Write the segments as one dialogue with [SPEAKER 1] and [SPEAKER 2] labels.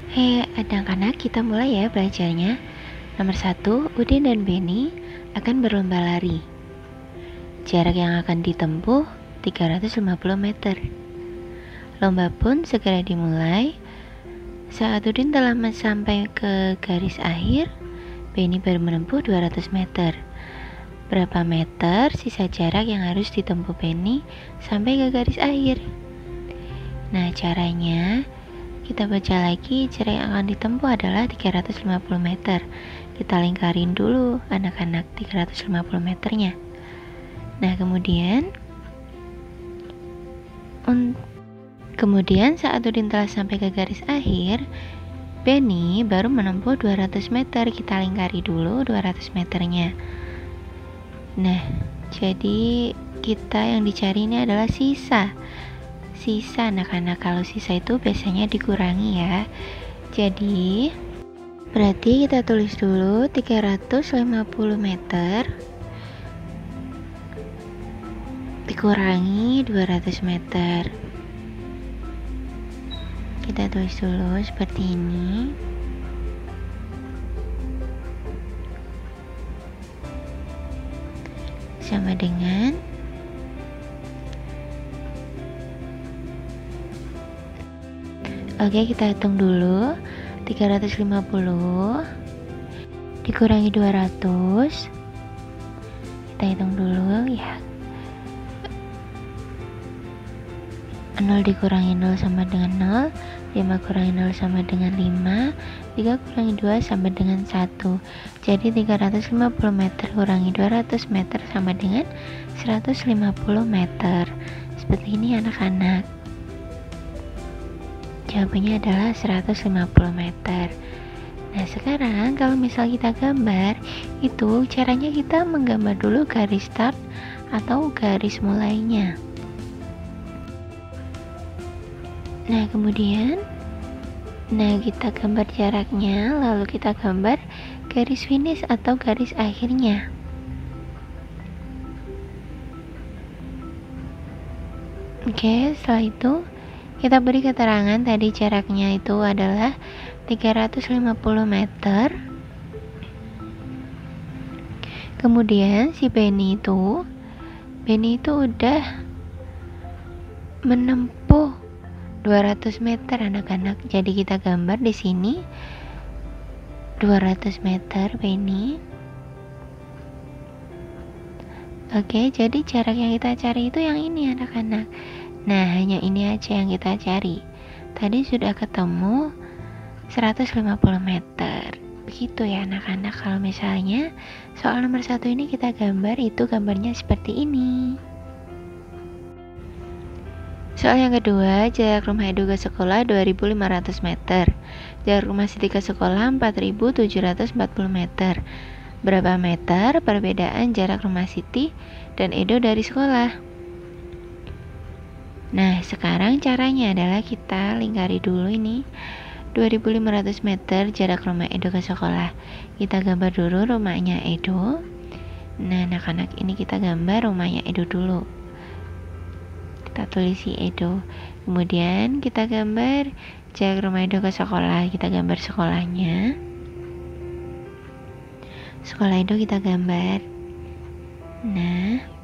[SPEAKER 1] Hei anak-anak, kita mulai ya belajarnya. Nomor 1, Udin dan Beni akan berlomba lari. Jarak yang akan ditempuh 350 meter. Lomba pun segera dimulai. Saat Udin telah sampai ke garis akhir, Beni baru menempuh 200 meter. Berapa meter sisa jarak yang harus ditempuh Beni sampai ke garis akhir? Nah, caranya kita baca lagi. Jarak yang akan ditempuh adalah 350 meter. Kita lingkarin dulu anak-anak 350 meternya. Nah, kemudian saat Udin telah sampai ke garis akhir, Beni baru menempuh 200 meter. Kita lingkari dulu 200 meternya. Nah, jadi kita yang dicari ini adalah sisa anak-anak. Kalau sisa itu biasanya dikurangi ya. Jadi berarti kita tulis dulu 350 meter dikurangi 200 meter. Kita tulis dulu seperti ini. Sama dengan Oke, kita hitung dulu. 350 dikurangi 200. Kita hitung dulu ya. 0 dikurangi 0 sama dengan 0. 5 kurangi 0 sama dengan 5. 3 kurangi 2 sama dengan 1. Jadi 350 meter kurangi 200 meter sama dengan 150 meter. Seperti ini anak-anak. Jawabannya adalah 150 meter. Nah, sekarang kalau misal kita gambar, itu caranya kita menggambar dulu garis start atau garis mulainya. Nah, kemudian kita gambar jaraknya, lalu kita gambar garis finish atau garis akhirnya. Oke, setelah itu kita beri keterangan tadi jaraknya itu adalah 350 meter. Kemudian si Beni itu udah menempuh 200 meter anak-anak. Jadi kita gambar di sini 200 meter Beni. Oke, jadi jarak yang kita cari itu yang ini anak-anak. Nah, hanya ini aja yang kita cari. Tadi sudah ketemu 150 meter. Begitu ya anak-anak. Kalau misalnya soal nomor 1 ini kita gambar, itu gambarnya seperti ini. Soal yang kedua, jarak rumah Edo ke sekolah 2500 meter. Jarak rumah Siti ke sekolah 4740 meter. Berapa meter perbedaan jarak rumah Siti dan Edo dari sekolah? Nah, sekarang caranya adalah kita lingkari dulu ini 2500 meter jarak rumah Edo ke sekolah. Kita gambar dulu rumahnya Edo. Nah, anak-anak, ini kita gambar rumahnya Edo dulu. Kita tulisi Edo. Kemudian kita gambar jarak rumah Edo ke sekolah. Kita gambar sekolahnya. Sekolah Edo kita gambar. Nah,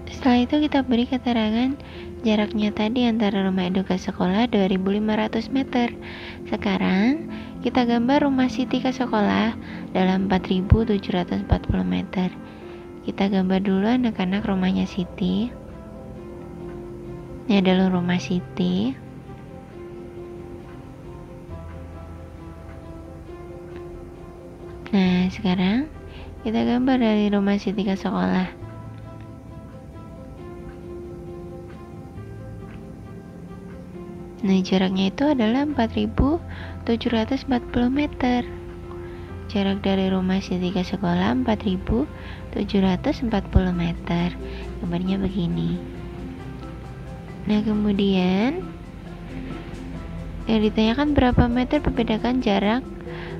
[SPEAKER 1] setelah itu kita beri keterangan jaraknya tadi antara rumah Edo ke sekolah 2500 meter. Sekarang kita gambar rumah Siti ke sekolah dalam 4740 meter. Kita gambar dulu anak-anak rumahnya Siti. Ini adalah rumah Siti. Nah, sekarang kita gambar dari rumah Siti ke sekolah. Nah, jaraknya itu adalah 4740 meter. Jarak dari rumah Siti ke sekolah 4740 meter. Gambarnya begini. Nah, kemudian yang ditanyakan berapa meter perbedakan jarak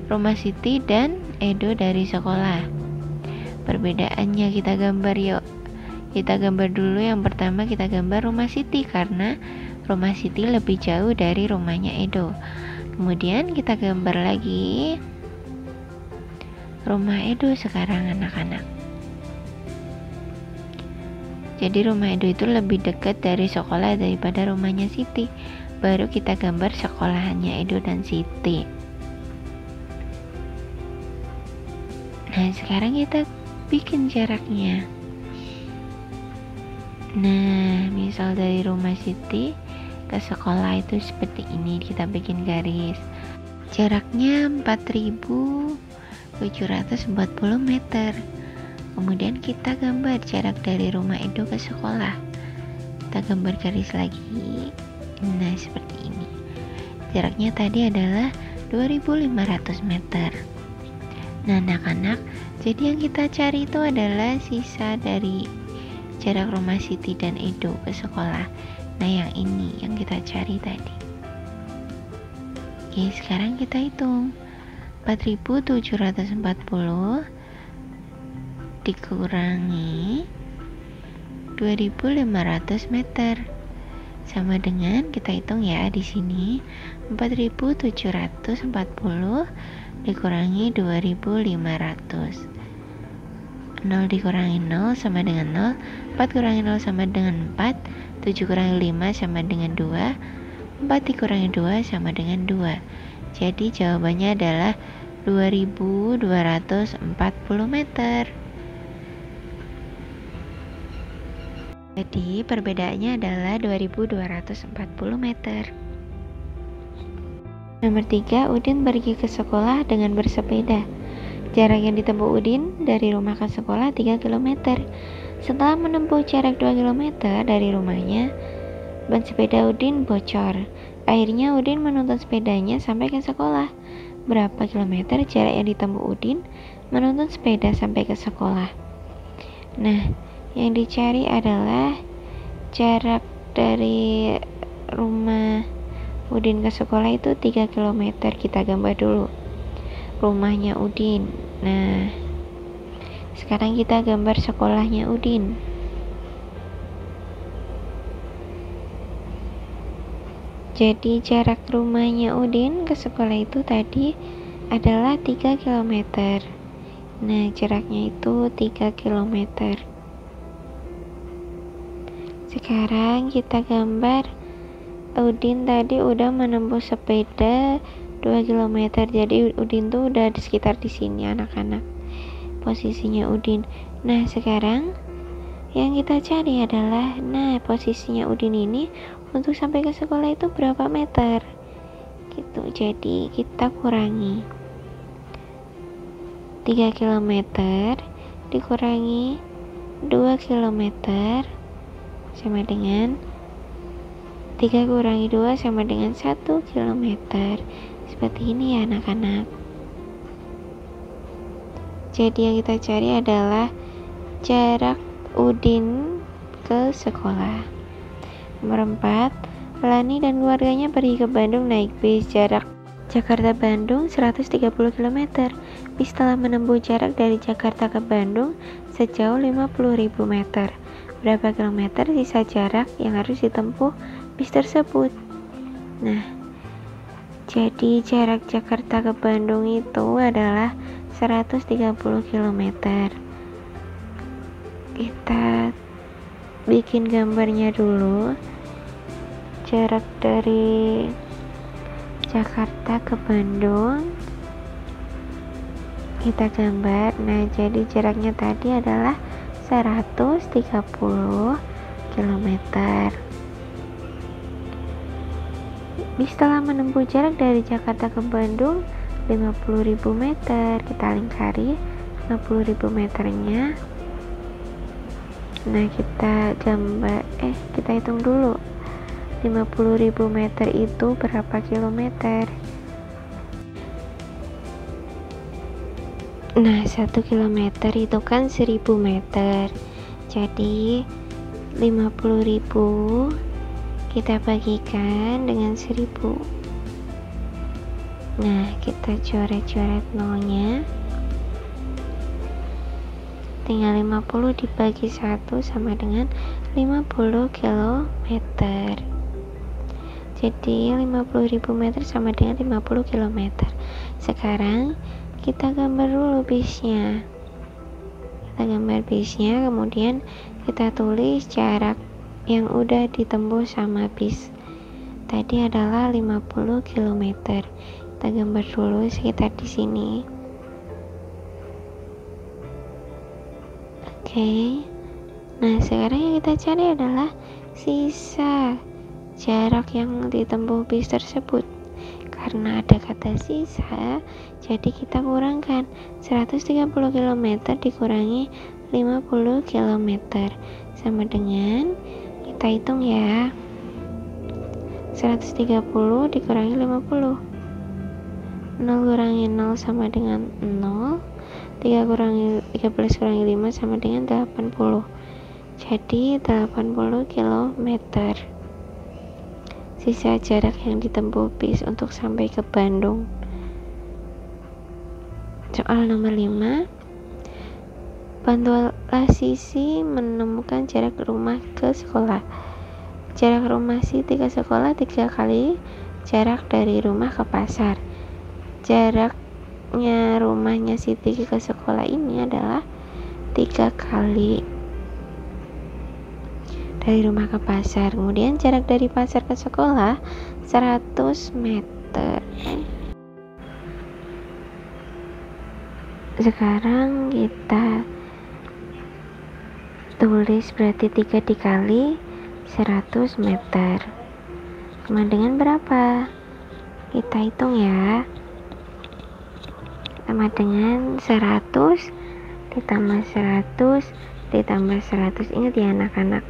[SPEAKER 1] rumah Siti dan Edo dari sekolah. Perbedaannya kita gambar yuk. Kita gambar dulu, yang pertama kita gambar rumah Siti karena rumah Siti lebih jauh dari rumahnya Edo. Kemudian kita gambar lagi rumah Edo sekarang anak-anak. Jadi rumah Edo itu lebih dekat dari sekolah daripada rumahnya Siti. Baru kita gambar sekolahannya Edo dan Siti. Nah, sekarang kita bikin jaraknya. Nah, misal dari rumah Siti ke sekolah itu seperti ini, kita bikin garis. Jaraknya 4.740 meter. Kemudian kita gambar jarak dari rumah Edo ke sekolah. Kita gambar garis lagi. Nah, seperti ini. Jaraknya tadi adalah 2.500 meter. Nah, anak-anak, jadi yang kita cari itu adalah sisa dari jarak rumah Siti dan Edo ke sekolah. Nah, yang ini yang kita cari tadi. Oke, sekarang kita hitung. 4.740 dikurangi 2.500 meter sama dengan, kita hitung ya di sini, 4.740 dikurangi 2.500. 0 dikurangi 0 sama dengan 0, 4 kurangi 0 sama dengan 4, 7 kurangi 5 sama dengan 2, 4 dikurangi 2 sama dengan 2. Jadi jawabannya adalah 2.240 meter. Jadi perbedaannya adalah 2.240 meter. Nomor 3, Udin pergi ke sekolah dengan bersepeda. Jarak yang ditempuh Udin dari rumah ke sekolah 3 km. Setelah menempuh jarak 2 km dari rumahnya, ban sepeda Udin bocor. Akhirnya Udin menuntun sepedanya sampai ke sekolah. Berapa kilometer jarak yang ditempuh Udin menuntun sepeda sampai ke sekolah? Nah, yang dicari adalah jarak dari rumah Udin ke sekolah itu 3 km. Kita gambar dulu rumahnya Udin. Nah, sekarang kita gambar sekolahnya Udin. Jadi jarak rumahnya Udin ke sekolah itu tadi adalah 3 km. Nah, jaraknya itu 3 km. Sekarang kita gambar Udin tadi udah menempuh sepeda 2 km. Jadi Udin tuh udah di sekitar di sini anak-anak. Posisinya Udin. Nah, sekarang yang kita cari adalah, nah, posisinya Udin ini untuk sampai ke sekolah itu berapa meter? Gitu. Jadi kita kurangi 3 km dikurangi 2 km sama dengan 3 kurangi 2 sama dengan 1 km. Seperti ini ya anak-anak. Jadi yang kita cari adalah jarak Udin ke sekolah. Nomor 4, Lani dan keluarganya pergi ke Bandung naik bis. Jarak Jakarta-Bandung 130 km. Bis telah menempuh jarak dari Jakarta ke Bandung sejauh 50.000 meter. Berapa kilometer sisa jarak yang harus ditempuh bis tersebut? Nah, jadi jarak Jakarta ke Bandung itu adalah 130 km. Kita bikin gambarnya dulu. Jarak dari Jakarta ke Bandung kita gambar. Nah, jadi jaraknya tadi adalah 130 km. Bis telah menempuh jarak dari Jakarta ke Bandung 50.000 meter. Kita lingkari 50.000 meternya. Nah, kita kita hitung dulu 50.000 meter itu berapa kilometer. Nah, 1 kilometer itu kan 1000 meter. Jadi 50.000 kita bagikan dengan 1000. Nah, kita coret-coret nolnya. tinggal 50 dibagi 1 sama dengan 50 km. Jadi 50.000 meter sama dengan 50 km. Sekarang kita gambar dulu bisnya. Kemudian kita tulis jarak yang udah ditempuh sama bis. Tadi adalah 50 km. Kita gambar dulu sekitar di sini. Oke. Nah, sekarang yang kita cari adalah sisa jarak yang ditempuh bis tersebut. Karena ada kata sisa, jadi kita kurangkan 130 km dikurangi 50 km sama dengan, kita hitung ya, 130 dikurangi 50. 0 kurangi 0 sama dengan 0. 13 kurangi 5 sama dengan 80. Jadi 80 km. Sisa jarak yang ditempuh bis untuk sampai ke Bandung. Soal nomor 5. Bantulah Sisi menemukan jarak rumah ke sekolah. Jarak rumah Siti ke sekolah 3 kali jarak dari rumah ke pasar. Jaraknya rumahnya Siti ke sekolah ini adalah 3 kali dari rumah ke pasar. Kemudian jarak dari pasar ke sekolah 100 meter. Sekarang kita tulis berarti 3 dikali 100 meter sama dengan berapa? Kita hitung ya. Sama dengan 100 ditambah 100 ditambah 100. Ingat ya anak-anak,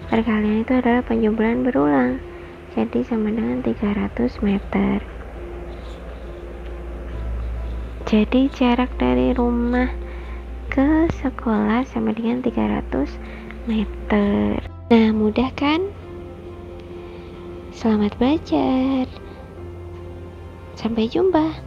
[SPEAKER 1] perkalian itu adalah penjumlahan berulang, jadi sama dengan 300 meter. Jadi jarak dari rumah ke sekolah sama dengan 300 meter. Nah, mudah kan? Selamat belajar. Sampai jumpa.